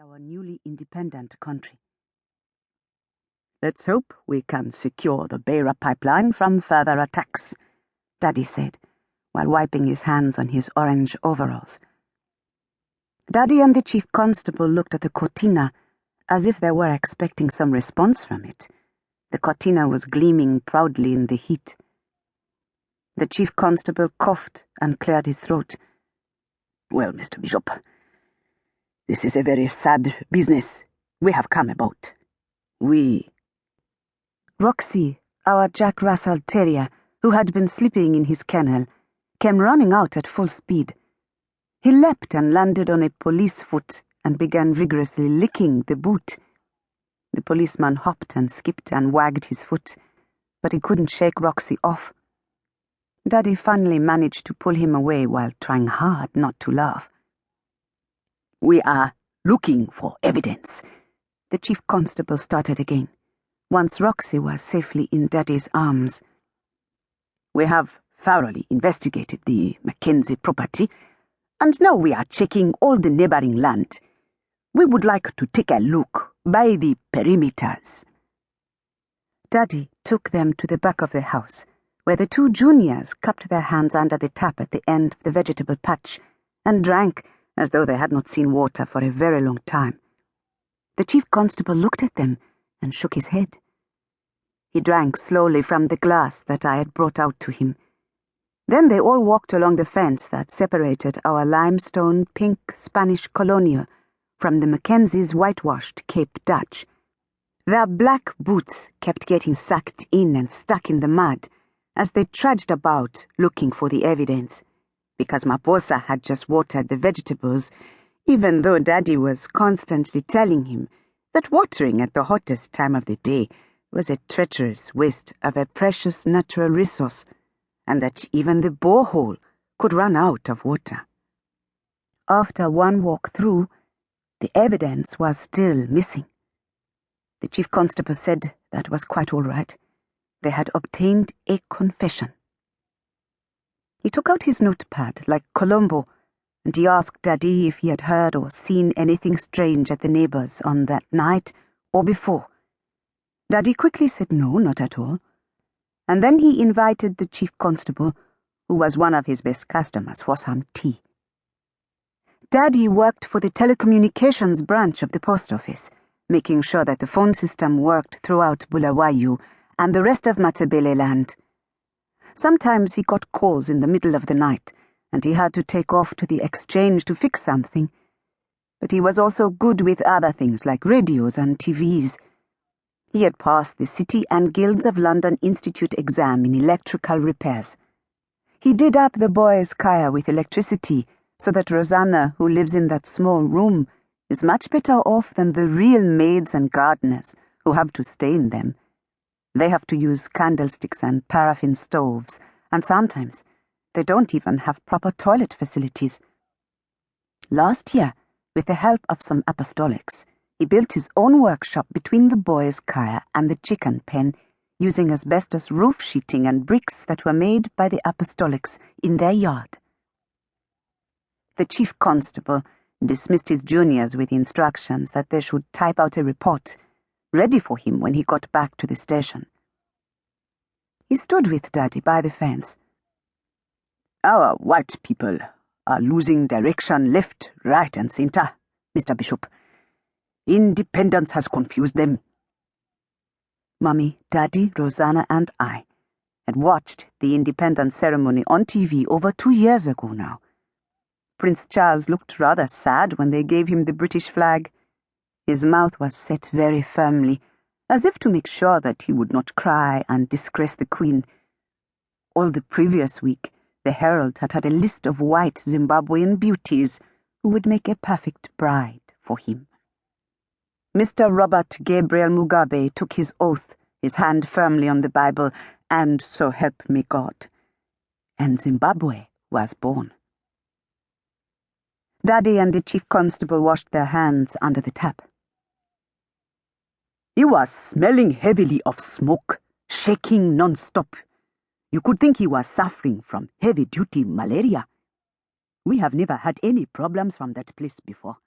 our newly independent country. "Let's hope we can secure the Beira pipeline from further attacks," Daddy said, while wiping his hands on his orange overalls. Daddy and the chief constable looked at the cortina as if they were expecting some response from it. The cortina was gleaming proudly in the heat. The chief constable coughed and cleared his throat. "Well, Mr. Bishop, this is a very sad business we have come about. Roxy, our Jack Russell Terrier, who had been sleeping in his kennel, came running out at full speed. He leapt and landed on a police foot and began vigorously licking the boot. The policeman hopped and skipped and wagged his foot, but he couldn't shake Roxy off. Daddy finally managed to pull him away while trying hard not to laugh. "We are looking for evidence," the chief constable started again, once Roxy was safely in Daddy's arms. "We have thoroughly investigated the Mackenzie property, and now we are checking all the neighboring land. We would like to take a look by the perimeters." Daddy took them to the back of the house, where the two juniors cupped their hands under the tap at the end of the vegetable patch and drank as though they had not seen water for a very long time. The chief constable looked at them and shook his head. He drank slowly from the glass that I had brought out to him. Then they all walked along the fence that separated our limestone pink Spanish colonial from the Mackenzie's whitewashed Cape Dutch. Their black boots kept getting sucked in and stuck in the mud as they trudged about looking for the evidence, because Maposa had just watered the vegetables, even though Daddy was constantly telling him that watering at the hottest time of the day was a treacherous waste of a precious natural resource, and that even the borehole could run out of water. After one walk through, the evidence was still missing. The chief constable said that was quite all right. They had obtained a confession. He took out his notepad like Columbo, and he asked Daddy if he had heard or seen anything strange at the neighbors on that night or before. Daddy quickly said no, not at all. And then he invited the chief constable, who was one of his best customers, for some tea. Daddy worked for the telecommunications branch of the post office, making sure that the phone system worked throughout Bulawayo and the rest of Matabeleland. Sometimes he got calls in the middle of the night, and he had to take off to the exchange to fix something. But he was also good with other things like radios and TVs. He had passed the City and Guilds of London Institute exam in electrical repairs. He did up the boys' kaya with electricity, so that Rosanna, who lives in that small room, is much better off than the real maids and gardeners who have to stay in them. They have to use candlesticks and paraffin stoves, and sometimes they don't even have proper toilet facilities. Last year, with the help of some apostolics, he built his own workshop between the boys' kaya and the chicken pen, using asbestos roof sheeting and bricks that were made by the apostolics in their yard. The chief constable dismissed his juniors with instructions that they should type out a report, ready for him when he got back to the station. He stood with Daddy by the fence. "Our white people are losing direction left, right, and center, Mr. Bishop. Independence has confused them." Mummy, Daddy, Rosanna, and I had watched the independence ceremony on TV over 2 years ago now. Prince Charles looked rather sad when they gave him the British flag. His mouth was set very firmly, as if to make sure that he would not cry and disgrace the Queen. All the previous week, the Herald had had a list of white Zimbabwean beauties who would make a perfect bride for him. Mr. Robert Gabriel Mugabe took his oath, his hand firmly on the Bible, and so help me God. And Zimbabwe was born. Daddy and the chief constable washed their hands under the tap. "He was smelling heavily of smoke, shaking non-stop. You could think he was suffering from heavy-duty malaria. We have never had any problems from that place before."